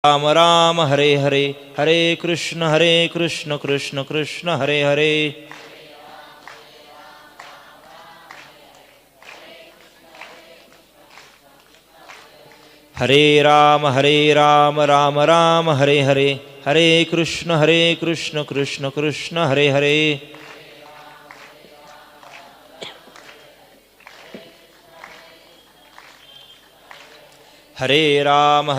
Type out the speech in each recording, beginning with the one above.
राम राम हरे हरे, हरे कृष्ण कृष्ण कृष्ण हरे हरे। हरे राम राम राम हरे हरे, हरे कृष्ण कृष्ण कृष्ण हरे हरे। हरे राम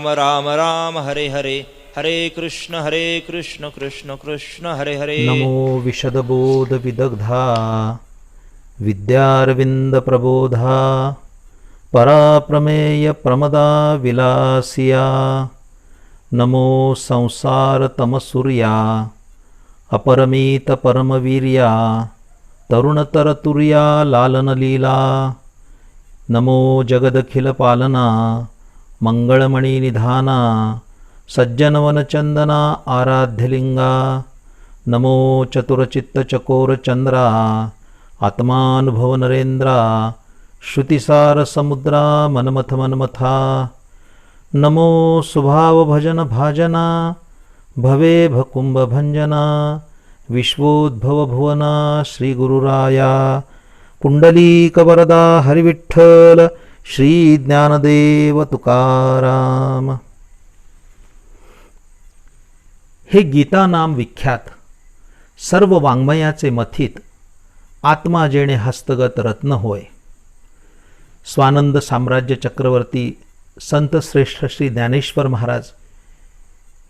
राम राम हरे हरे, हरे कृष्ण कृष्ण कृष्ण हरे हरे। नमो विशदबोध विदग्धा विद्यारविंद प्रबोधा पराप्रमेय प्रमदा विलासिया। नमो संसार तमसूर्या अपरमित परमवीर्या तरुणतरतुर्या लालनलीला। नमो जगदखिल पालना मंगळमणि निधाना सज्जनवनचंदना आराध्यलिंगा। नमो चतुरचित्त चकोर चंद्रा आत्मानुभव नरेंद्रा श्रुतिसार समुद्रा मनमथ मनमथा। नमो सुभाव भजन भाजना भवे भकुंभ भंजना विश्वोद्भव भुवना श्री गुरुराया। पुंडलीक वरदा हरिविठ्ठल श्री ज्ञानदेव तुकाराम। हे गीता नाम विख्यात सर्व वाङ्मयाचे मथित आत्मा जेणे हस्तगत रत्न होय। स्वानंद साम्राज्य चक्रवर्ती संत श्रेष्ठ श्री ज्ञानेश्वर महाराज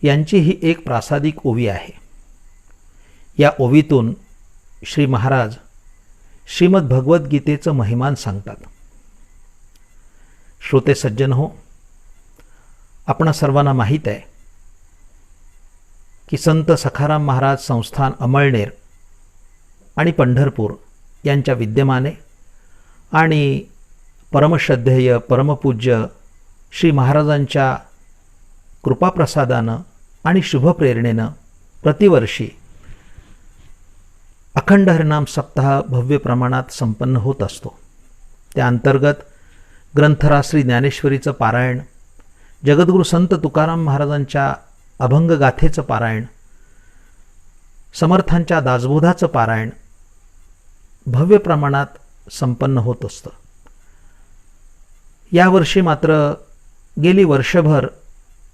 यांची ही एक प्रासादिक ओवी आहे। या ओवीतून श्री महाराज श्रीमद भगवद्गीतेचं महिमान सांगतात। श्रोते सज्जन हो, आपणा सर्वांना माहीत आहे की संत सखाराम महाराज संस्थान अमळनेर आणि पंढरपूर यांच्या विद्यमाने आणि परमश्रद्धेय परमपूज्य श्री महाराजांच्या कृपाप्रसादानं आणि शुभप्रेरणेनं प्रतिवर्षी अखंड हरिनाम सप्ताह भव्य प्रमाणात संपन्न होत असतो। त्या अंतर्गत ग्रंथराज श्री ज्ञानेश्वरीचं पारायण, जगद्गुरू संत तुकाराम महाराजांच्या अभंगगाथेचं पारायण, समर्थांच्या दासबोधाचं पारायण भव्य प्रमाणात संपन्न होत असतं। यावर्षी मात्र गेली वर्षभर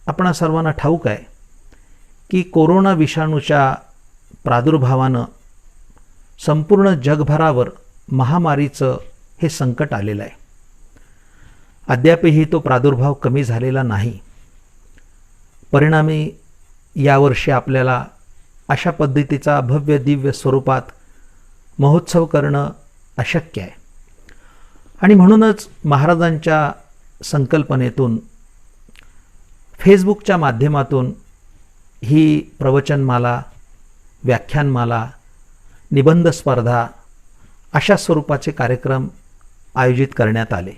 आपणा सर्वांना ठाऊक आहे की कोरोना विषाणूच्या प्रादुर्भावानं संपूर्ण जगभरावर महामारीचं हे संकट आलेलं आहे। अद्यापही तो प्रादुर्भाव कमी झालेला नाही। परिणामी यावर्षी आपल्याला अशा पद्धतीचा भव्य दिव्य स्वरूपात महोत्सव करणं अशक्य आहे आणि म्हणूनच महाराजांच्या संकल्पनेतून फेसबुकच्या माध्यमातून ही प्रवचनमाला, व्याख्यानमाला, निबंध स्पर्धा अशा स्वरूपाचे कार्यक्रम आयोजित करण्यात आले।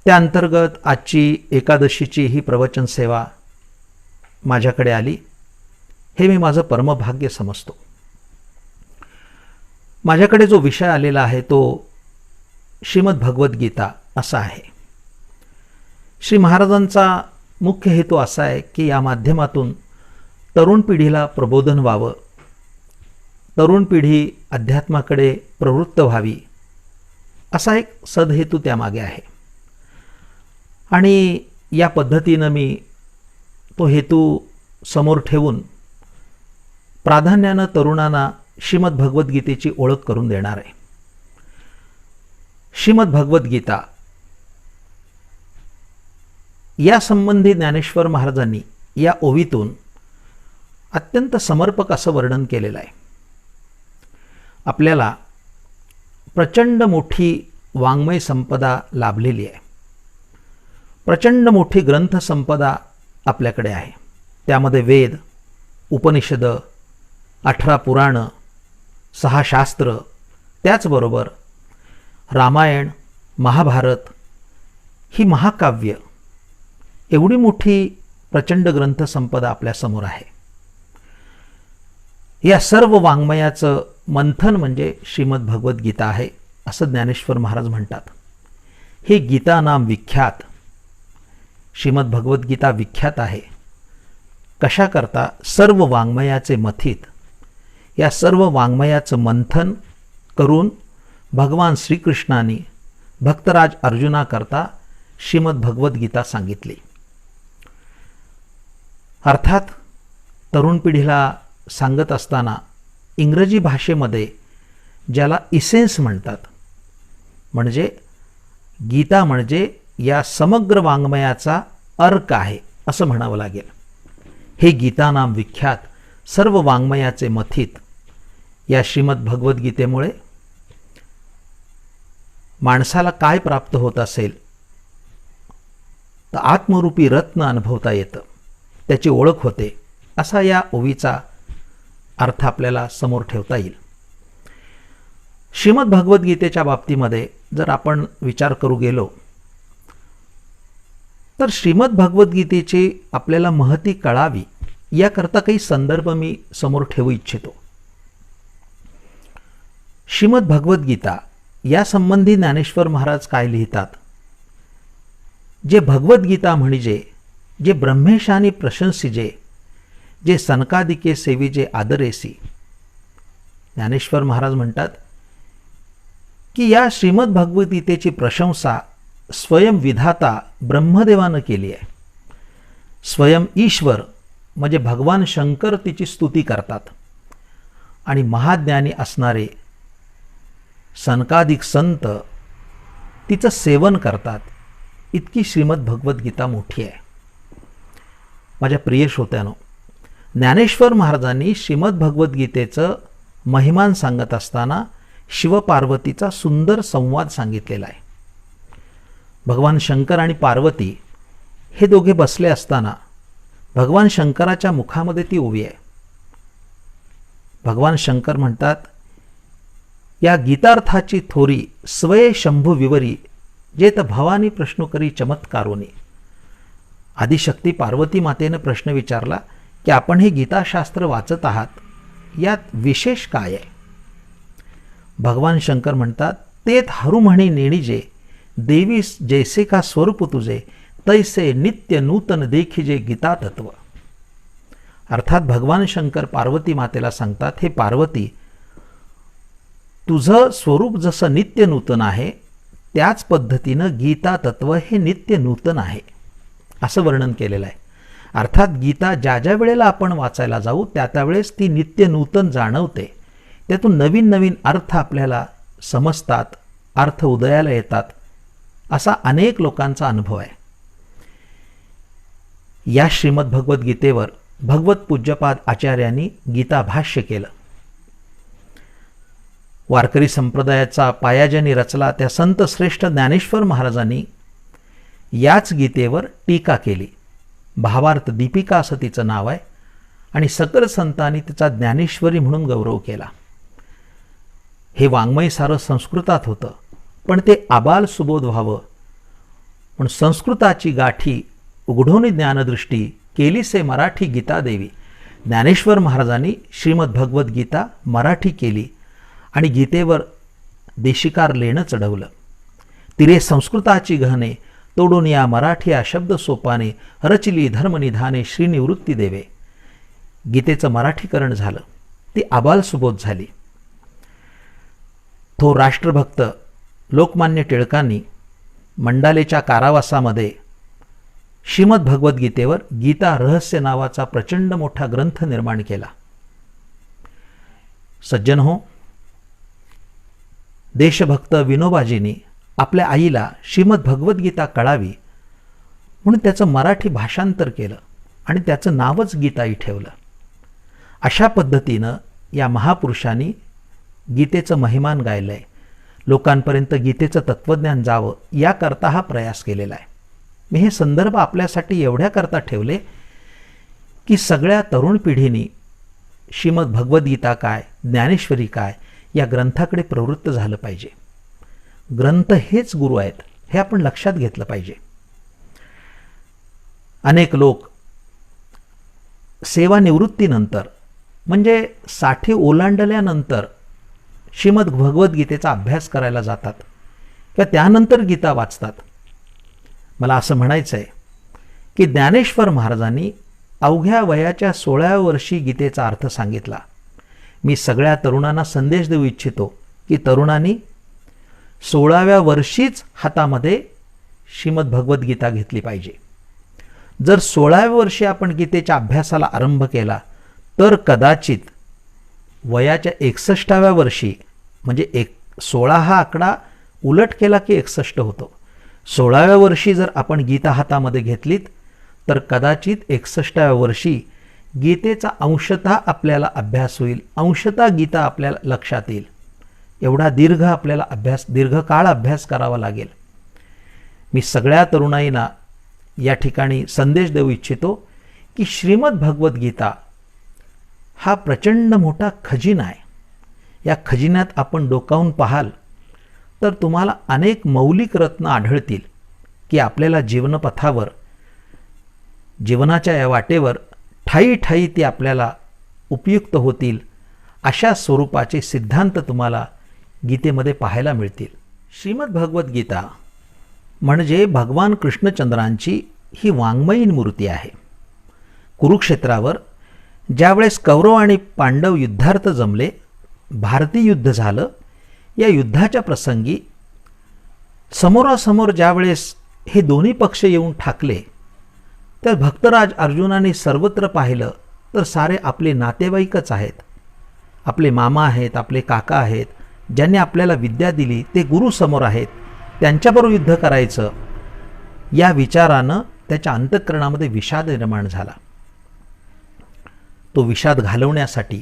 त्या अंतर्गत आजची एकादशीची ही प्रवचन सेवा माझ्याकडे आली, हे मी माझं परमभाग्य समजतो। माझ्याकडे जो विषय आलेला आहे तो श्रीमद भगवद्गीता असा आहे। श्री महाराजांचा मुख्य हेतू असा आहे की या माध्यमातून तरुण पिढीला प्रबोधन व्हावं, तरुण पिढी अध्यात्माकडे प्रवृत्त व्हावी, असा एक सदहेतू त्यामागे आहे आणि या पद्धतीनं मी तो हेतू समोर ठेवून प्राधान्यानं तरुणांना श्रीमद भगवद्गीतेची ओळख करून देणार आहे। श्रीमद भगवद्गीता या संबंधी ज्ञानेश्वर महाराजांनी या ओवीतून अत्यंत समर्पक असं वर्णन केलेलं आहे। आपल्याला प्रचंड मोठी वाङ्मय संपदा लाभलेली आहे, प्रचंड मोठी ग्रंथ संपदा आपल्याकडे आहे। त्यामध्ये वेद, उपनिषद, 18 पुराणं, 6 शास्त्र, त्याचबरोबर रामायण, महाभारत ही महाकाव्य, एवढी मोठी प्रचंड ग्रंथसंपदा आपल्यासमोर आहे। या सर्व वाङ्मयाचं मंथन म्हणजे श्रीमद भगवद्गीता आहे असं ज्ञानेश्वर महाराज म्हणतात। हे गीता नाम विख्यात श्रीमद भगवद्गीता विख्यात आहे. कशा करता? सर्व वाङ्मयाचे मथित, या सर्व वाङ्मयाचं मंथन करून भगवान श्रीकृष्णाने भक्तराज अर्जुनाकरता श्रीमद भगवद्गीता सांगितली. अर्थात तरुण पिढीला सांगत असताना इंग्रजी भाषेमध्ये ज्याला इसेन्स म्हणतात, म्हणजे गीता म्हणजे या समग्र वाङ्मयाचा अर्क आहे असं म्हणावं लागेल. हे गीता नाम विख्यात, सर्व वाङ्मयाचे मथित या श्रीमद भगवद्गीतेमुळे माणसाला काय प्राप्त होत असेल तर आत्मरूपी रत्न अनुभवता येतं, त्याची ओळख होते, असा या ओवीचा अर्थ आपल्याला समोर ठेवता येईल. श्रीमद भगवद्गीतेच्या बाबतीमध्ये जर आपण विचार करू गेलो तर श्रीमद भगवद्गीतेची आपल्याला महती कळावी याकरता काही संदर्भ मी समोर ठेवू इच्छितो. श्रीमद भगवद्गीता या संबंधी ज्ञानेश्वर महाराज काय लिहितात? जे भगवद्गीता म्हणजे जे ब्रह्मेशानी प्रशंसिजे, जे सनकादिके सेविजे आदरेसी. ज्ञानेश्वर महाराज म्हणतात की या श्रीमद भगवद्गीतेची प्रशंसा स्वयं विधाता ब्रह्मदेवानं केली आहे. स्वयं ईश्वर म्हणजे भगवान शंकर तिची स्तुती करतात आणि महाज्ञानी असणारे सनकादिक संत तिचं सेवन करतात. इतकी श्रीमद भगवद्गीता मोठी आहे. माझ्या प्रिय श्रोत्यानो, ज्ञानेश्वर महाराजांनी श्रीमद भगवद्गीतेचं महिमान सांगत असताना शिवपार्वतीचा सुंदर संवाद सांगितलेला आहे. भगवान शंकर आणि पार्वती हे दोघे बसले असताना भगवान शंकराच्या मुखामध्ये ती ओवी आहे. भगवान शंकर म्हणतात, या गीतार्थाची थोरी स्वये शंभू विवरी, जेत भवानी प्रश्न करी चमत्कारोनी. आदिशक्ती पार्वती मातेनं प्रश्न विचारला की आपण हे गीताशास्त्र वाचत आहात, यात विशेष काय आहे? भगवान शंकर म्हणतात, तेत हरू म्हणे नेणीजे, देवी जैसे का स्वरूप तुझे, तैसे नित्य नूतन देखिजे गीता तत्व. अर्थात भगवान शंकर पार्वती मातेला सांगतात, हे पार्वती, तुझं स्वरूप जसं नित्य नूतन आहे त्याच पद्धतीनं गीता तत्व हे नित्य नूतन आहे असं वर्णन केलेलं आहे. अर्थात गीता ज्या ज्या वेळेला आपण वाचायला जाऊ त्या त्यावेळेस ती नित्य नूतन जाणवते. त्यातून नवीन नवीन अर्थ आपल्याला समजतात, अर्थ उदयाला येतात, असा अनेक लोकांचा अनुभव आहे. या श्रीमद भगवद्गीतेवर भगवत पूज्यपाद आचार्यांनी गीता भाष्य केलं. वारकरी संप्रदायाचा पाया ज्यांनी रचला त्या संत श्रेष्ठ ज्ञानेश्वर महाराजांनी याच गीतेवर टीका केली. भावार्थ दीपिका असं तिचं नाव आहे आणि सकल संतांनी तिचा ज्ञानेश्वरी म्हणून गौरव केला. हे वाङ्मय सारं संस्कृतात होतं, पण ते आबाल सुबोध व्हावं पण संस्कृताची गाठी उघडून ज्ञानदृष्टी केलीसे मराठी गीता देवी. ज्ञानेश्वर महाराजांनी श्रीमद भगवद्गीता मराठी केली आणि गीतेवर देशिकार लेणं चढवलं. तिरे संस्कृताची गहने तोडून या मराठी या शब्द सोपाने, रचली धर्मनिधाने श्रीनिवृत्ती देवे. गीतेचं मराठीकरण झालं, ती आबाल सुबोध झाली. थोर राष्ट्रभक्त लोकमान्य टिळकांनी मंडालेच्या कारावासामध्ये श्रीमद भगवद्गीतेवर गीता रहस्य नावाचा प्रचंड मोठा ग्रंथ निर्माण केला. सज्जन हो, देशभक्त विनोबाजींनी आपल्या आईला श्रीमद भगवद्गीता कळावी म्हणून त्याचं मराठी भाषांतर केलं आणि त्याचं नावच गीताई ठेवलं. अशा पद्धतीनं या महापुरुषांनी गीतेचं महिमान गायलं आहे. लोकांपर्यंत गीतेचं तत्त्वज्ञान जावं याकरता हा प्रयास केलेला आहे. मी हे संदर्भ आपल्यासाठी एवढ्याकरता ठेवले की सगळ्या तरुण पिढीने श्रीमद भगवद्गीता काय, ज्ञानेश्वरी काय या ग्रंथाकडे प्रवृत्त झालं पाहिजे. ग्रंथ हेच गुरु आहेत हे आपण लक्षात घेतलं पाहिजे. अनेक लोक सेवानिवृत्तीनंतर म्हणजे 60 ओलांडल्यानंतर श्रीमद भगवद्गीतेचा अभ्यास करायला जातात किंवा त्यानंतर गीता वाचतात. मला असं म्हणायचं आहे की ज्ञानेश्वर महाराजांनी अवघ्या वयाच्या 16व्या वर्षी गीतेचा अर्थ सांगितला. मी सगळ्या तरुणांना संदेश देऊ इच्छितो की तरुणांनी 16व्या वर्षीच हातामध्ये श्रीमद भगवद्गीता घेतली पाहिजे. जर 16व्या वर्षी आपण गीतेच्या अभ्यासाला आरंभ केला तर कदाचित वयाच्या 61व्या वर्षी, म्हणजे 16 हा आकडा उलट केला की 61 होतो. 16व्या वर्षी जर आपण गीता हातामध्ये घेतलीत तर कदाचित 61व्या वर्षी गीतेचा अंशतः आपल्याला अभ्यास होईल, अंशतः गीता आपल्याला लक्षात येईल. एवढा दीर्घकाळ अभ्यास करावा लागेल. मी सगळ्या तरुणाईंना या ठिकाणी संदेश देऊ इच्छितो की श्रीमद भगवद्गीता हा प्रचंड मोठा खजिना आहे. या खजिन्यात आपण डोकावून पाहाल तर तुम्हाला अनेक मौलिक रत्न आढळतील की आपल्याला जीवनपथावर, जीवनाच्या या वाटेवर ठायी ठायी ती आपल्याला उपयुक्त होतील. अशा स्वरूपाचे सिद्धांत तुम्हाला गीतेमध्ये पाहायला मिळतील. श्रीमद भगवद्गीता म्हणजे भगवान कृष्णचंद्रांची ही वाङ्मयीन मूर्ती आहे. कुरुक्षेत्रावर ज्यावेळेस कौरव आणि पांडव युद्धार्थ जमले, भारती युद्ध झालं, या युद्धाच्या प्रसंगी समोरासमोर ज्यावेळेस हे दोन्ही पक्ष येऊन ठाकले, तर भक्तराज अर्जुनाने सर्वत्र पाहिलं तर सारे आपले नातेवाईकच आहेत, आपले मामा आहेत, आपले काका आहेत, ज्यांनी आपल्याला विद्या दिली ते गुरु समोर आहेत, त्यांच्याबरोबर युद्ध करायचं. या विचारानं त्याच्या अंतःकरणामध्ये विषाद निर्माण झाला. तो विषाद घालवण्यासाठी,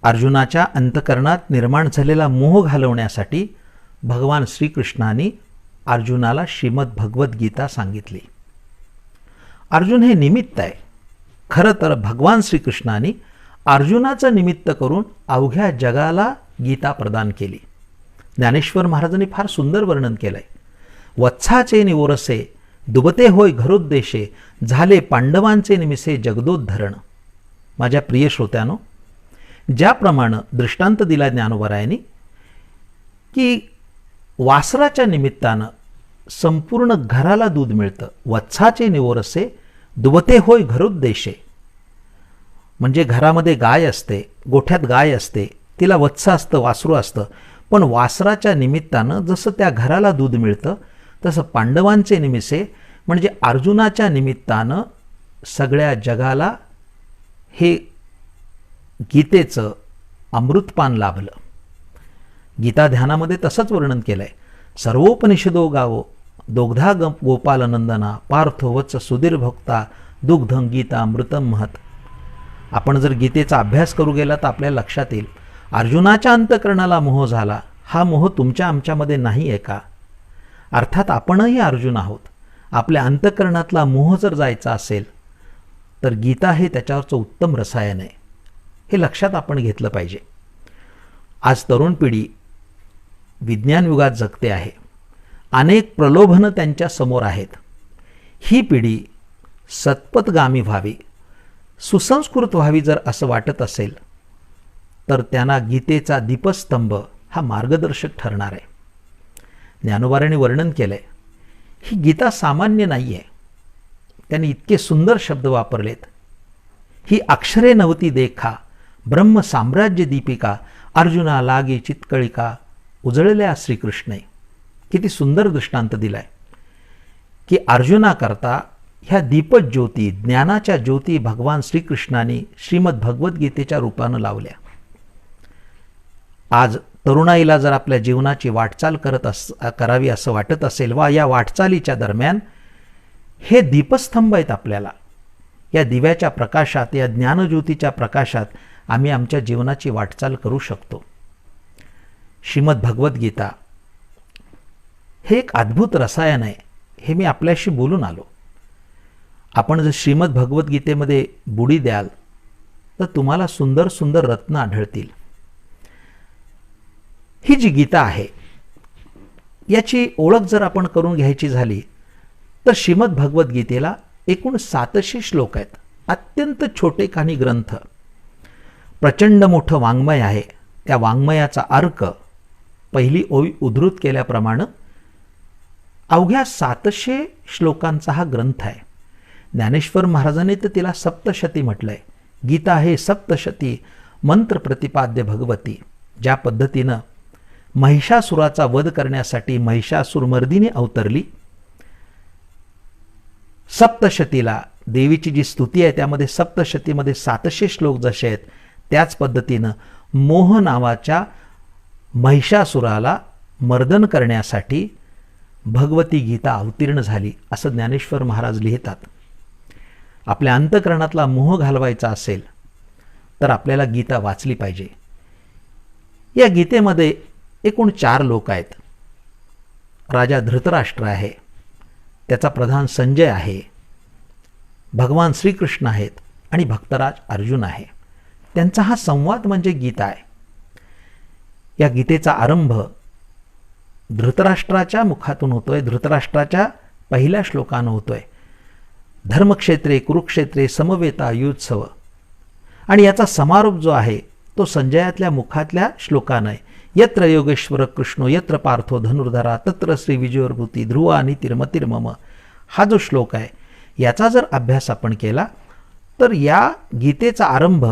अर्जुनाच्या अंतःकरणात निर्माण झालेला मोह घालवण्यासाठी भगवान श्रीकृष्णाने अर्जुनाला श्रीमद भगवद्गीता सांगितली. अर्जुन हे निमित्त आहे. खरं तर भगवान श्रीकृष्णाने अर्जुनाचं निमित्त करून अवघ्या जगाला गीता प्रदान केली. ज्ञानेश्वर महाराजांनी फार सुंदर वर्णन केलंय. वत्साचे निवोरसे दुबते होय घरोद्देशे, झाले पांडवांचे निमिसे जगदोद्धरण. माझ्या प्रिय श्रोत्यानो, ज्याप्रमाणे दृष्टांत दिला ज्ञानोबरायांनी की वासराच्या निमित्तानं संपूर्ण घराला दूध मिळतं. वत्साचे निवोरसे दुबते होय घरोद्देशे, म्हणजे घरामध्ये गाय असते, गोठ्यात गाय असते, तिला वत्स असतं, वासरू असतं, पण वासराच्या निमित्तानं जसं त्या घराला दूध मिळतं तसं पांडवांचे निमित्ते म्हणजे अर्जुनाच्या निमित्तानं सगळ्या जगाला हे गीतेचं अमृतपान लाभलं. गीता ध्यानामध्ये तसंच वर्णन केलंय. सर्वोपनिषदो गावो दोग्धा गोपालनंदना, पार्थो वत्स सुधीर भोक्ता, दुग्धम गीता अमृतम महत. आपण जर गीतेचा अभ्यास करू गेला तर आपल्याला लक्षात येईल अर्जुनाच्या अंतःकरणाला मोह झाला. हा मोह तुमच्या आमच्यामध्ये नाही आहे का? अर्थात आपणही अर्जुन आहोत. आपल्या अंतःकरणातला मोह जर जायचा असेल तर गीता हे त्याच्यावरचं उत्तम रसायन आहे. हे लक्षात आपण घेतलं पाहिजे. आज तरुण पिढी विज्ञान युगात जगते आहे. अनेक प्रलोभनं त्यांच्या समोर आहेत. ही पिढी सत्पथगामी व्हावी, सुसंस्कृत व्हावी जर असं वाटत असेल तर त्यांना गीतेचा दीपस्तंभ हा मार्गदर्शक ठरणार आहे. ज्ञानोबारांनी वर्णन केलंय, ही गीता सामान्य नाही आहे. त्यांनी इतके सुंदर शब्द वापरलेत. ही अक्षरे नवती देखा, ब्रह्म साम्राज्य दीपिका, अर्जुना लागे चितकळिका, उजळल्या श्रीकृष्णे. किती सुंदर दृष्टांत दिलाय की अर्जुनाकरता ह्या दीपज्योती, ज्ञानाच्या ज्योती भगवान श्रीकृष्णाने श्रीमद भगवद्गीतेच्या रूपानं लावल्या. आज तरुणाईला जर आपल्या जीवनाची वाटचाल करावी असं वाटत असेल वा या वाटचालीच्या दरम्यान हे दीपस्तंभ आहेत आपल्याला, या दिव्याच्या प्रकाशात, या ज्ञानज्योतीच्या प्रकाशात आम्ही आमच्या जीवनाची वाटचाल करू शकतो. श्रीमद भगवद्गीता हे एक अद्भुत रसायन आहे. हे मी आपल्याशी बोलून आलो. आपण जर श्रीमद भगवद्गीतेमध्ये बुडी द्याल तर तुम्हाला सुंदर सुंदर रत्न आढळतील. ही जी गीता आहे याची ओळख जर आपण करून घ्यायची झाली तर श्रीमद भगवद्गीतेला एकूण 700 श्लोक आहेत. अत्यंत छोटे काही ग्रंथ, प्रचंड मोठं वाङ्मय आहे. त्या वाङ्मयाचा अर्क पहिली ओवी उद्धृत केल्याप्रमाणे अवघ्या 700 श्लोकांचा हा ग्रंथ आहे. ज्ञानेश्वर महाराजांनी तर तिला सप्तशती म्हटलंय. गीता हे सप्तशती मंत्र प्रतिपाद्य भगवती. ज्या पद्धतीनं महिषासुराचा वध करण्यासाठी महिषासुरमर्दिनी अवतरली, सप्तशतीला देवीची जी स्तुती आहे त्यामध्ये सप्तशतीमध्ये 700 श्लोक जसे आहेत, त्याच पद्धतीनं मोह नावाच्या महिषासुराला मर्दन करण्यासाठी भगवती गीता अवतीर्ण झाली असं ज्ञानेश्वर महाराज लिहितात. आपल्या अंतःकरणातला मोह घालवायचा असेल तर आपल्याला गीता वाचली पाहिजे. या गीतेमध्ये एकूण 4 लोक आहेत. राजा धृतराष्ट्र आहे, त्याचा प्रधान संजय आहे, भगवान श्रीकृष्ण आहेत आणि भक्तराज अर्जुन आहे. त्यांचा हा संवाद म्हणजे गीता आहे. या गीतेचा आरंभ धृतराष्ट्राच्या मुखातून होतोय. धृतराष्ट्राच्या पहिल्या श्लोकानं होतोय. धर्मक्षेत्रे कुरुक्षेत्रे समवेता युत्सव. आणि याचा समारोप जो आहे तो संजयातल्या मुखातल्या श्लोकानं आहे. यत्र योगेश्वर कृष्णो यत्र पार्थो धनुर्धरा तत्र श्री विजयोर्भूती ध्रुवा नीतिर्मतिर्मम. हा जो श्लोक आहे याचा जर अभ्यास आपण केला तर या गीतेचा आरंभ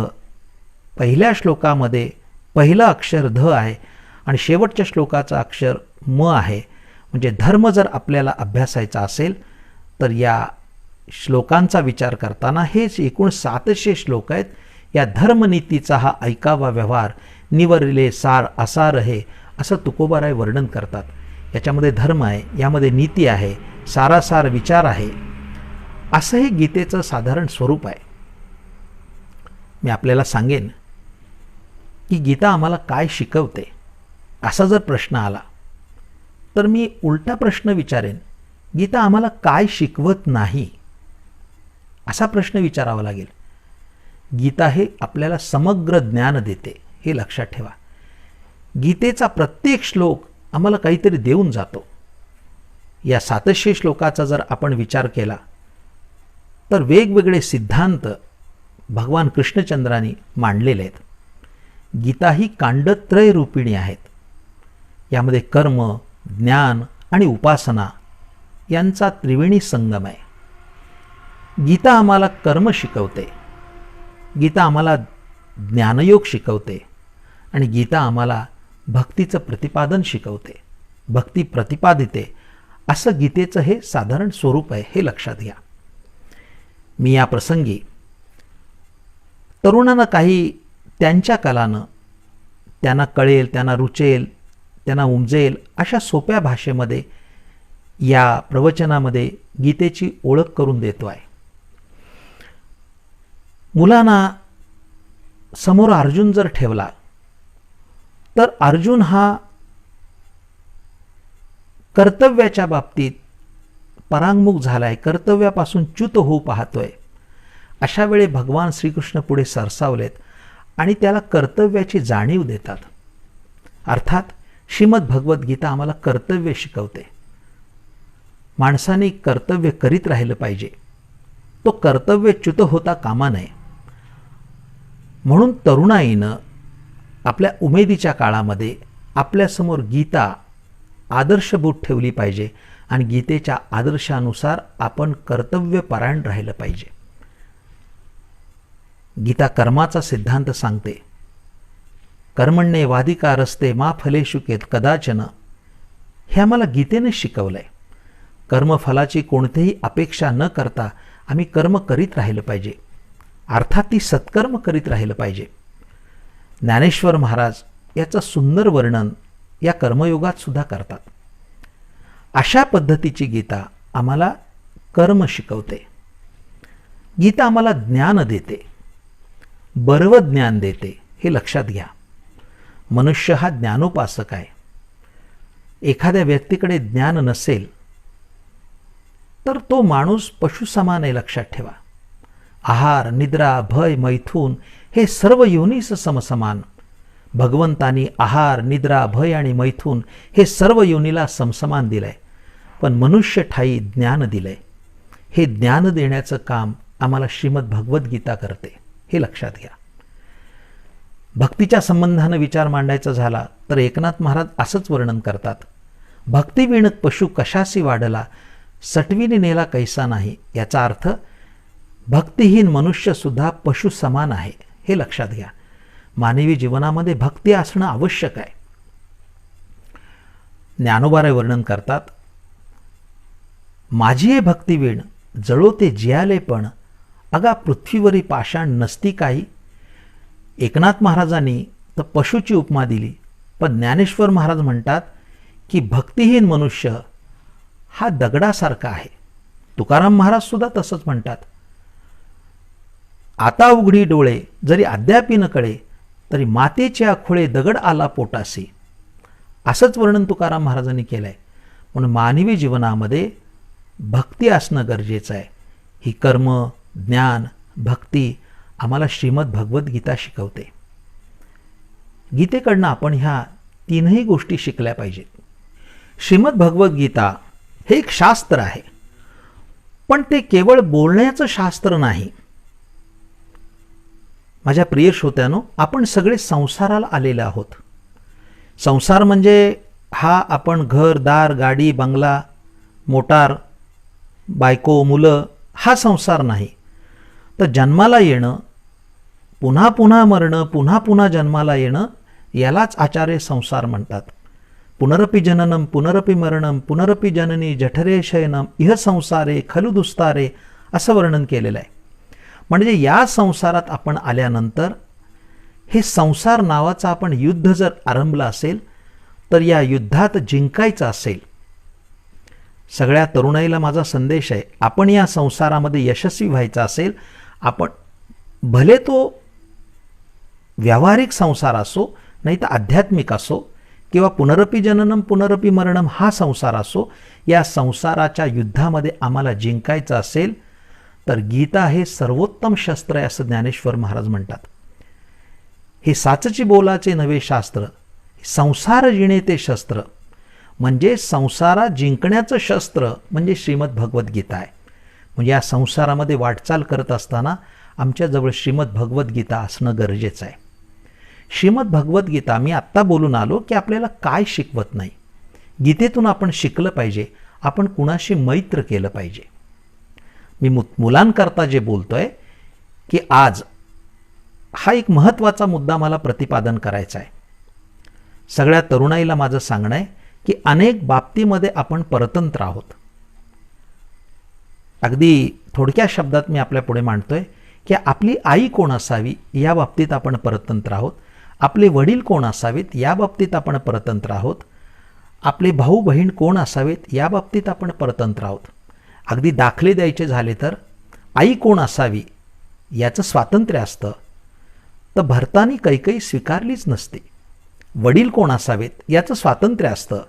पहिल्या श्लोकामध्ये पहिलं अक्षर ध आहे आणि शेवटच्या श्लोकाचं अक्षर म आहे. म्हणजे धर्म जर आपल्याला अभ्यासायचा असेल तर या श्लोकांचा विचार करताना हेच एकूण 700 श्लोक आहेत. या धर्मनीतीचा हा ऐकावा व्यवहार निवरिले सार असार आहे असं तुकोबाराय वर्णन करतात. याच्यामध्ये धर्म आहे, यामध्ये नीती आहे, सारासार विचार आहे, असं हे गीतेचं साधारण स्वरूप आहे. मी आपल्याला सांगेन की गीता आम्हाला काय शिकवते असा जर प्रश्न आला तर मी उलटा प्रश्न विचारेन, गीता आम्हाला काय शिकवत नाही असा प्रश्न विचारावा लागेल. गीता हे आपल्याला समग्र ज्ञान देते, हे लक्षात ठेवा. गीतेचा प्रत्येक श्लोक आम्हाला काहीतरी देऊन जातो. या 700 श्लोकाचा जर आपण विचार केला तर वेगवेगळे सिद्धांत भगवान कृष्णचंद्रांनी मांडलेले आहेत. गीता ही कांडत्रय रूपिणी आहेत. यामध्ये कर्म, ज्ञान आणि उपासना यांचा त्रिवेणी संगम आहे. गीता आम्हाला कर्म शिकवते, गीता आम्हाला ज्ञानयोग शिकवते आणि गीता आम्हाला भक्तीचं प्रतिपादन शिकवते, भक्ती प्रतिपादिते. असं गीतेचं हे साधारण स्वरूप आहे, हे लक्षात घ्या. मी या प्रसंगी तरुणांना काही त्यांच्या कलानं त्यांना कळेल, त्यांना रुचेल, त्यांना उमजेल अशा सोप्या भाषेमध्ये या प्रवचनामध्ये गीतेची ओळख करून देतो आहे. मुलांना समोर अर्जुन जर ठेवला तर अर्जुन हा कर्तव्याच्या बाबतीत परांगमुख झालाय, कर्तव्यापासून च्युत होऊ पाहतोय. अशा वेळी भगवान श्रीकृष्ण पुढे सरसावलेत आणि त्याला कर्तव्याची जाणीव देतात. अर्थात श्रीमद भगवद्गीता आम्हाला कर्तव्य शिकवते. माणसाने कर्तव्य करीत राहिलं पाहिजे, तो कर्तव्य च्युत होता कामा नये. म्हणून तरुणाईनं आपल्या उमेदीच्या काळामध्ये आपल्यासमोर गीता आदर्शभूत ठेवली पाहिजे आणि गीतेच्या आदर्शानुसार आपण कर्तव्यपरायण राहिलं पाहिजे. गीता कर्माचा सिद्धांत सांगते. कर्मण्ये वाधिकारस्ते मा फलेषु कदाचन. हे आम्हाला गीतेने शिकवलंय. कर्मफलाची कोणतीही अपेक्षा न करता आम्ही कर्म करीत राहिलं पाहिजे, अर्थात ती सत्कर्म करीत राहिलं पाहिजे. ज्ञानेश्वर महाराज याचं सुंदर वर्णन या कर्मयोगात सुद्धा करतात. अशा पद्धतीची गीता आम्हाला कर्म शिकवते. गीता आम्हाला ज्ञान देते, बरवं ज्ञान देते, हे लक्षात घ्या. मनुष्य हा ज्ञानोपासक आहे. एखाद्या व्यक्तीकडे ज्ञान नसेल तर तो माणूस पशुसमान आहे, लक्षात ठेवा. आहार, निद्रा, भय, मैथून हे सर्व योनीस समसमान. भगवंतानी आहार, निद्रा, भय आणि मैथून हे सर्व योनीला समसमान दिलंय, पण मनुष्य ठाई ज्ञान दिलंय. हे ज्ञान देण्याचं काम आम्हाला श्रीमद भगवद्गीता करते, हे लक्षात घ्या. भक्तीच्या संबंधानं विचार मांडायचा झाला तर एकनाथ महाराज असंच वर्णन करतात. भक्तिवीण पशु कशासी वाढला, सटवीने नेला कैसा नाही. याचा अर्थ भक्तिहीन मनुष्यसुद्धा पशु समान आहे, हे लक्षात घ्या. मानवी जीवनामध्ये भक्ती असणं आवश्यक आहे. ज्ञानोबाराय वर्णन करतात, माझी हे भक्तिवीण जळो ते जियाले पण, अगा पृथ्वीवरी पाषाण नसती काही. एकनाथ महाराजांनी तर पशुची उपमा दिली, पण ज्ञानेश्वर महाराज म्हणतात की भक्तिहीन मनुष्य हा दगडासारखा आहे. तुकाराम महाराज सुद्धा तसंच म्हणतात, आता उघडी डोळे जरी अद्यापी न कळे, तरी मातेचे आखोळे दगड आला पोटासी. असंच वर्णन तुकाराम महाराजांनी केलं आहे. म्हणून मानवी जीवनामध्ये भक्ती असणं गरजेचं आहे. ही कर्म, ज्ञान, भक्ती आम्हाला श्रीमद भगवद्गीता शिकवते. गीतेकडनं आपण ह्या तीनही गोष्टी शिकल्या पाहिजेत. श्रीमद भगवद्गीता हे एक शास्त्र आहे, पण ते केवळ बोलण्याचं शास्त्र नाही. माझ्या प्रिय श्रोत्यानो, आपण सगळे संसाराला आलेले आहोत. संसार म्हणजे हा आपण घर, दार, गाडी, बंगला, मोटार, बायको, मुलं, हा संसार नाही. तर जन्माला येणं, पुन्हा पुन्हा मरणं, पुन्हा पुन्हा जन्माला येणं, यालाच आचार्य संसार म्हणतात. पुनरपि जननम पुनरपि मरणम पुनरपि जननी जठरे शयनम इह संसारे खलु दुस्तारे, असं वर्णन केलेलं आहे. म्हणजे या संसारात आपण आल्यानंतर हे संसार नावाचं आपण युद्ध जर आरंभलं असेल, तर या युद्धात जिंकायचं असेल. सगळ्या तरुणाईला माझा संदेश आहे, आपण या संसारामध्ये यशस्वी व्हायचं असेल, आपण भले तो व्यावहारिक संसार असो, नाही तर आध्यात्मिक असो, किंवा पुनरपि जननम पुनरपि मरणम हा संसार असो, या संसाराच्या युद्धामध्ये आम्हाला जिंकायचं असेल, तर गीता हे सर्वोत्तम शस्त्र आहे, असं ज्ञानेश्वर महाराज म्हणतात. हे साचची बोलाचे नवे शास्त्र, संसार जिणे ते शस्त्र. म्हणजे संसारात जिंकण्याचं शस्त्र म्हणजे श्रीमद भगवद्गीता आहे. म्हणजे या संसारामध्ये वाटचाल करत असताना आमच्याजवळ श्रीमद भगवद्गीता असणं गरजेचं आहे. श्रीमद भगवद्गीता, मी आत्ता बोलून आलो की आपल्याला काय शिकवत नाही. गीतेतून आपण शिकलं पाहिजे, आपण कुणाशी मैत्र केलं पाहिजे. मी मुलांकरता जे बोलतोय की आज हा एक महत्त्वाचा मुद्दा मला प्रतिपादन करायचा आहे. सगळ्या तरुणाईला माझं सांगणं आहे की अनेक बाबतीमध्ये आपण परतंत्र आहोत. अगदी थोडक्या शब्दात मी आपल्या पुढे मांडतोय की आपली आई कोण असावी या बाबतीत आपण परतंत्र आहोत. आपले वडील कोण असावेत या बाबतीत आपण परतंत्र आहोत. आपले भाऊ बहीण कोण असावेत या बाबतीत आपण परतंत्र आहोत. अगदी दाखले द्यायचे झाले तर आई कोण असावी याचं स्वातंत्र्य असतं, तर भरतानी कैकई स्वीकारलीच नसते. वडील कोण असावेत याचं स्वातंत्र्य असतं,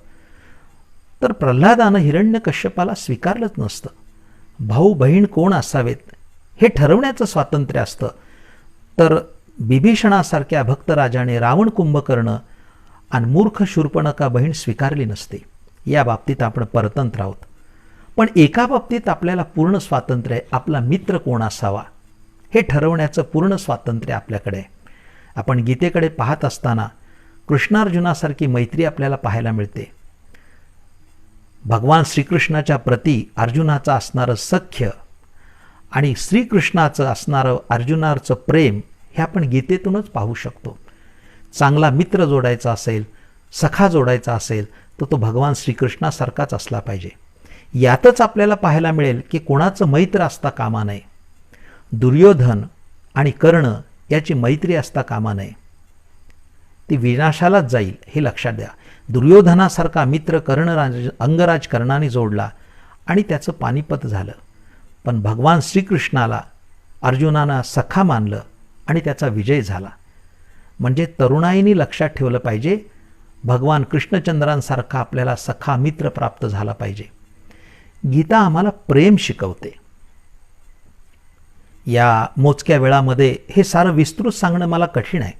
तर प्रल्हादानं हिरण्यकश्यपाला स्वीकारलंच नसतं. भाऊ बहीण कोण असावेत हे ठरवण्याचं स्वातंत्र्य असतं, तर बिभीषणासारख्या भक्तराजाने रावण कुंभकर्ण आणि मूर्ख शूर्पणखा बहीण स्वीकारली नसते. या बाबतीत आपण परतंत्र आहोत. पण एका बाबतीत आपल्याला पूर्ण स्वातंत्र्य आहे, आपला मित्र कोण असावा हे ठरवण्याचं पूर्ण स्वातंत्र्य आपल्याकडे आहे. आपण गीतेकडे पाहत असताना कृष्णार्जुनासारखी मैत्री आपल्याला पाहायला मिळते. भगवान श्रीकृष्णाच्या प्रती अर्जुनाचं असणारं सख्य आणि श्रीकृष्णाचं असणारं अर्जुनाचं प्रेम हे आपण गीतेतूनच पाहू शकतो. चांगला मित्र जोडायचा असेल, सखा जोडायचा असेल, तर तो भगवान श्रीकृष्णासारखाच असला पाहिजे. यातच आपल्याला पाहायला मिळेल की कोणाचं मैत्र असता कामा नये. दुर्योधन आणि कर्ण याची मैत्री असता कामा नये, ती विनाशालाच जाईल हे लक्षात द्या. दुर्योधनासारखा मित्र अंगराज कर्णाने जोडला आणि त्याचं पानिपत झालं. पण भगवान श्रीकृष्णाला अर्जुनानं सखा मानलं आणि त्याचा विजय झाला. म्हणजे तरुणाईनी लक्षात ठेवलं पाहिजे, भगवान कृष्णचंद्रांसारखा आपल्याला सखा मित्र प्राप्त झाला पाहिजे. गीता आम्हाला प्रेम शिकवते. या मोजक्या वेळामध्ये हे सारं विस्तृत सांगणं मला कठीण आहे,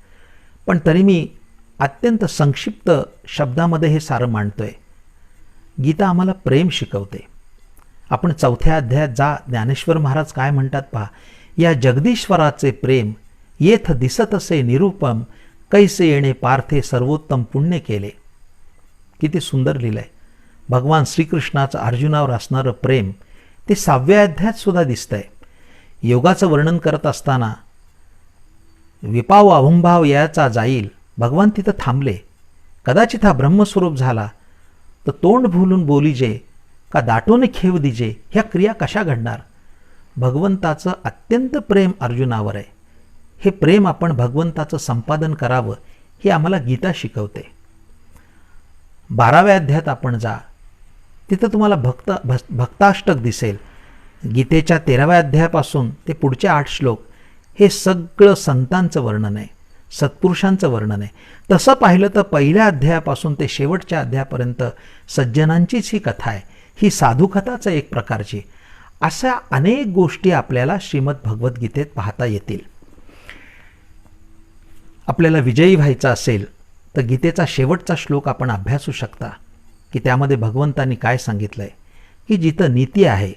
पण तरी मी अत्यंत संक्षिप्त शब्दामध्ये हे सारं मांडतोय. गीता आम्हाला प्रेम शिकवते. आपण 4थ्या अध्यायात जा, ज्ञानेश्वर महाराज काय म्हणतात पहा. या जगदीश्वराचे प्रेम येथ दिसत असे निरूपम, कैसे येणे पार्थे सर्वोत्तम पुण्य केले. किती सुंदर लिहिलंय. भगवान श्रीकृष्णाचं अर्जुनावर असणारं प्रेम ते 6व्या अध्यायात सुद्धा दिसतंय. योगाचं वर्णन करत असताना विपाव अहंभाव याचा जाईल, भगवान तिथं थांबले. कदाचित हा ब्रह्मस्वरूप झाला तर तोंड भुलून बोलीजे का दाटून खेव दिजे, ह्या क्रिया कशा घडणार? भगवंताचं अत्यंत प्रेम अर्जुनावर आहे. हे प्रेम आपण भगवंताचं संपादन करावं हे आम्हाला गीता शिकवते. 12व्या अध्यायात आपण जा, तिथं तुम्हाला भक्ताष्टक दिसेल. गीतेच्या 13व्या अध्यायापासून ते पुढचे 8 श्लोक हे सगळं संतांचं वर्णन आहे, सत्पुरुषांचं वर्णन आहे. तसं पाहिलं तर पहिल्या अध्यायापासून ते शेवटच्या अध्यायापर्यंत सज्जनांचीच ही कथा आहे. ही साधुकथाच आहे एक प्रकारची. अशा अनेक गोष्टी आपल्याला श्रीमद भगवद्गीतेत पाहता येतील. आपल्याला विजयी व्हायचं असेल तर गीतेचा शेवटचा श्लोक आपण अभ्यासू शकता की त्यामध्ये भगवंतांनी काय सांगितलं आहे की जिथं नीती आहे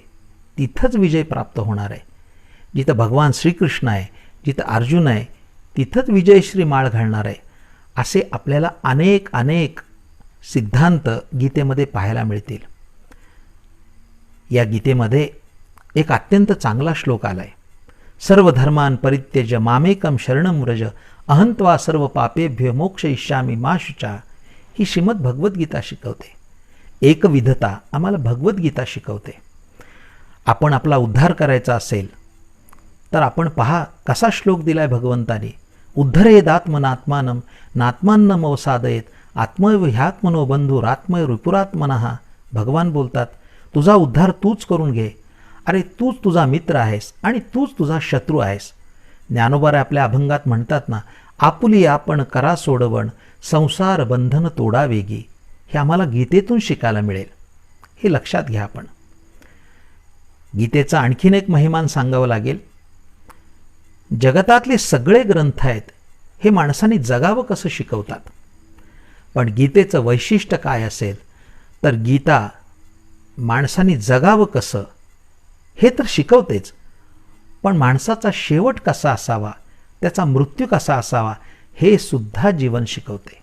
तिथंच विजय प्राप्त होणार आहे. जिथं भगवान श्रीकृष्ण आहे, जिथं अर्जुन आहे, तिथंच विजयश्री माळ घालणार आहे. असे आपल्याला अनेक अनेक सिद्धांत गीतेमध्ये पाहायला मिळतील. या गीतेमध्ये एक अत्यंत चांगला श्लोक आलाय. सर्व धर्मान परित्यज्य मामेकम शरणं व्रज अहं त्वा सर्व पापेभ्यो मोक्षयिष्यामि मा शुचा. ही श्रीमद भगवद्गीता शिकवते. एकविधता आम्हाला भगवद्गीता शिकवते. आपण आपला उद्धार करायचा असेल तर आपण पहा कसा श्लोक दिलाय भगवंतानी. उद्धरेदात्मनात्मानं नात्मान्नमवसादयेत आत्मह्यात्मनो बंधुरात्मय रिपुरात्मनः. भगवान बोलतात तुझा उद्धार तूच करून घे. अरे तूच तुझा मित्र आहेस आणि तूच तुझा शत्रू आहेस. ज्ञानोबा आपल्या अभंगात म्हणतात ना, आपुली आपण करा सोडवण संसार बंधन तोडा वेगी. हे आम्हाला गीतेतून शिकायला मिळेल. हे लक्षात घ्या. आपण गीतेचा आणखीन एक महिमान सांगावं लागेल. जगतातले सगळे ग्रंथ आहेत हे माणसाने जगावं कसं शिकवतात, पण गीतेचं वैशिष्ट्य काय असेल तर गीता माणसाने जगावं कसं हे तर शिकवतेच, पण माणसाचा शेवट कसा असावा, त्याचा मृत्यू कसा असावा हे सुद्धा जीवन शिकवते.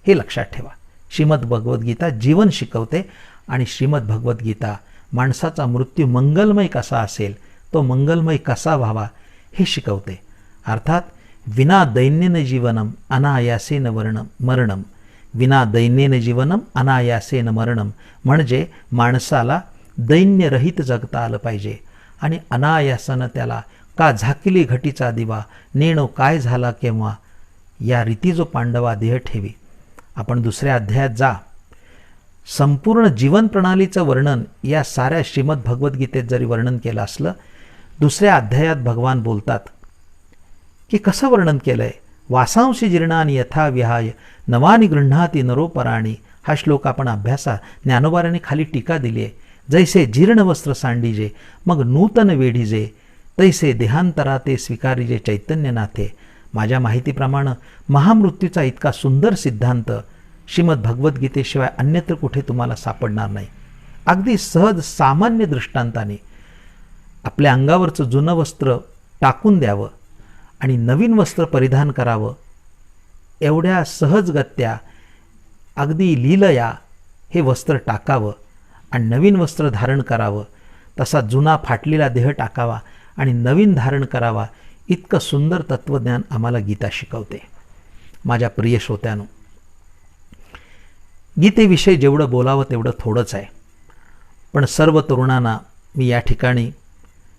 हे लक्षात ठेवा. श्रीमद भगवद्गीता जीवन शिकवते आणि श्रीमद भगवद्गीता माणसाचा मृत्यू मंगलमय कसा असेल, तो मंगलमय कसा व्हावा हे शिकवते. अर्थात विना दैन्येन जीवनम अनायासेन मरणम. विना दैन्येन जीवनम अनायासेन मरणम म्हणजे माणसाला दैन्यरहित जगता आलं पाहिजे आणि अनायासानं त्याला का झाकिली घटीचा दिवा नेणो काय झाला केव्हा या रीती जो पांडवा देह ठेवी. आपण दुसऱ्या अध्यायात जा. संपूर्ण जीवन प्रणालीचं वर्णन या साऱ्या श्रीमद भगवद्गीतेत जरी वर्णन केलं असलं, दुसऱ्या अध्यायात भगवान बोलतात की कसं वर्णन केलंय. वासांशी जीर्णानी यथा विहाय नवानी गृह्णाती नरोपराणी. हा श्लोक आपण अभ्यासा. ज्ञानोबाराने खाली टीका दिली आहे. जैसे जीर्ण वस्त्र सांडीजे मग नूतन वेढीजे तैसे देहांतरा ते स्वीकारीजे चैतन्यनाथे. माझ्या माहितीप्रमाणे महामृत्यूचा इतका सुंदर सिद्धांत श्रीमद भगवद्गीतेशिवाय अन्यत्र कुठे तुम्हाला सापडणार नाही. अगदी सहज सामान्य दृष्टांताने आपल्या अंगावरचं जुनं वस्त्र टाकून द्यावं आणि नवीन वस्त्र परिधान करावं, एवढ्या सहजगत्या अगदी लीलया हे वस्त्र टाकावं आणि नवीन वस्त्र धारण करावं. तसा जुना फाटलेला देह टाकावा आणि नवीन धारण करावा. इतकं सुंदर तत्त्वज्ञान आम्हाला गीता शिकवते. माझ्या प्रिय श्रोत्यांनो, गीतेविषयी जेवढं बोलावं तेवढं थोडंच आहे, पण सर्व तरुणांना मी या ठिकाणी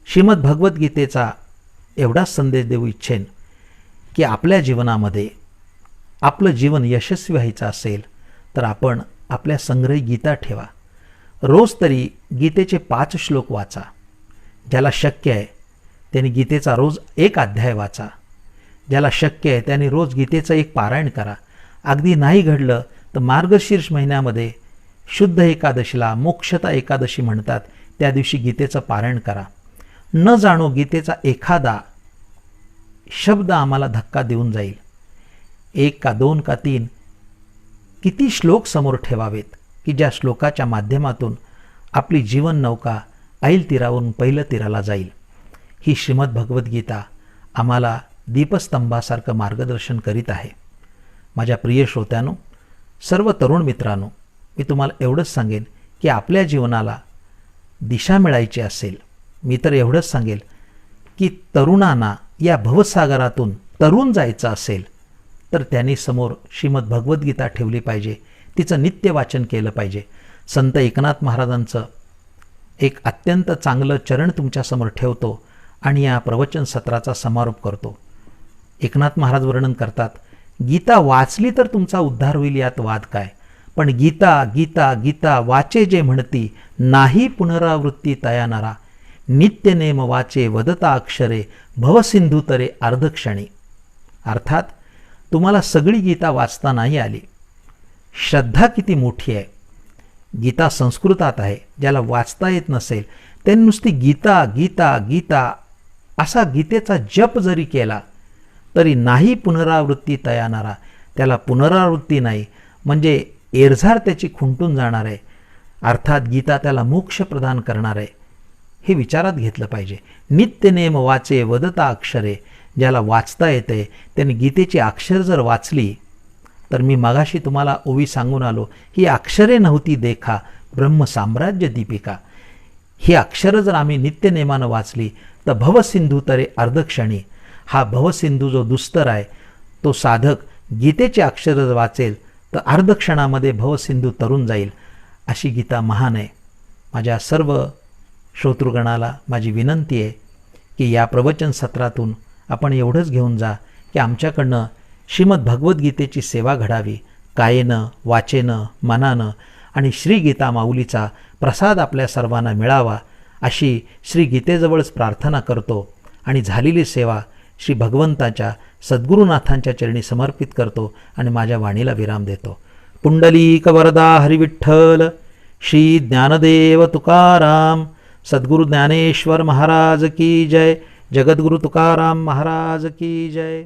श्रीमद भगवद्गीतेचा एवढाच संदेश देऊ इच्छेन की आपल्या जीवनामध्ये आपलं जीवन यशस्वी व्हायचं असेल तर आपण आपल्या संग्रही गीता ठेवा. रोज तरी गीतेचे 5 श्लोक वाचा. ज्याला शक्य आहे त्यांनी गीतेचा रोज 1 अध्याय वाचा. ज्याला शक्य आहे त्यांनी रोज गीतेचं 1 पारायण करा. अगदी नाही घडलं तर मार्गशीर्ष महिन्यामध्ये शुद्ध एकादशीला मोक्षता एकादशी म्हणतात, त्या दिवशी गीतेचं पारायण करा. न जाणो गीतेचा एखादा शब्द आम्हाला धक्का देऊन जाईल. 1 का 2 का 3 किती श्लोक समोर ठेवावेत की ज्या श्लोकाच्या माध्यमातून आपली जीवन नौका ऐल तीरावरून पहिलं तीराला जाईल. ही श्रीमद भगवद्गीता आम्हाला दीपस्तंभासारखं मार्गदर्शन करीत आहे. माझ्या प्रिय श्रोत्यांनो, सर्व तरुण मित्रांनो, मी तुम्हाला एवढंच सांगेन की आपल्या जीवनाला दिशा मिळायची असेल, मी तर एवढंच सांगेल की तरुणांना या भवसागरातून तरुण जायचं असेल तर त्यांनी समोर श्रीमद भगवद्गीता ठेवली पाहिजे, तिचं नित्य वाचन केलं पाहिजे. संत एकनाथ महाराजांचं एक अत्यंत चांगलं चरण तुमच्यासमोर ठेवतो आणि या प्रवचन सत्राचा समारोप करतो. एकनाथ महाराज वर्णन करतात, गीता वाचली तर तुमचा उद्धार होईल यात वाद काय, पण गीता गीता गीता वाचे जे म्हणती, नाही पुनरावृत्ती तयानारा, नित्यनेम वाचे वदता अक्षरे, भवसिंधू तरे अर्धक्षणी. अर्थात तुम्हाला सगळी गीता वाचता नाही आली, श्रद्धा किती मोठी आहे. गीता संस्कृतात आहे, ज्याला वाचता येत नसेल त्यांनी नुसती गीता गीता गीता असा गीतेचा जप जरी केला तरी नाही पुनरावृत्ती तयानारा, त्याला पुनरावृत्ती नाही म्हणजे एरझार त्याची खुंटून जाणार आहे. अर्थात गीता त्याला मोक्ष प्रदान करणार आहे, हे विचारात घेतलं पाहिजे. नित्यनेम वाचे वदता अक्षरे, ज्याला वाचता येते त्याने गीतेची अक्षर जर वाचली तर मी मगाशी तुम्हाला ओवी सांगून आलो, ही अक्षरे नव्हती देखा ब्रह्मसाम्राज्य दीपिका. ही अक्षरं जर आम्ही नित्यनेमानं वाचली तर भवसिंधू तरे अर्धक्षणी, हा भवसिंधू जो दुस्तर आहे तो साधक गीतेचे अक्षर जर वाचेल तर अर्धक्षणामध्ये भवसिंधू तरून जाईल. अशी गीता महान आहे. माझ्या सर्व श्रोतृगणाला माझी विनंती आहे की या प्रवचन सत्रातून आपण एवढंच घेऊन जा की आमच्याकडनं श्रीमद भगवद्गीतेची सेवा घडावी, कायेनं वाचेनं मनानं, आणि श्री गीता माऊलीचा प्रसाद आपल्या सर्वांना मिळावा अशी श्री गीतेजवळच प्रार्थना करतो आणि झालेली सेवा श्री भगवंताच्या सद्गुरुनाथांच्या चरणी समर्पित करतो आणि माझ्या वाणीला विराम देतो. पुंडलीक वरदा हरिविठ्ठल, श्री ज्ञानदेव तुकाराम, सद्गुरु ज्ञानेश्वर महाराज की जय, जगद्गुरु तुकाराम महाराज की जय.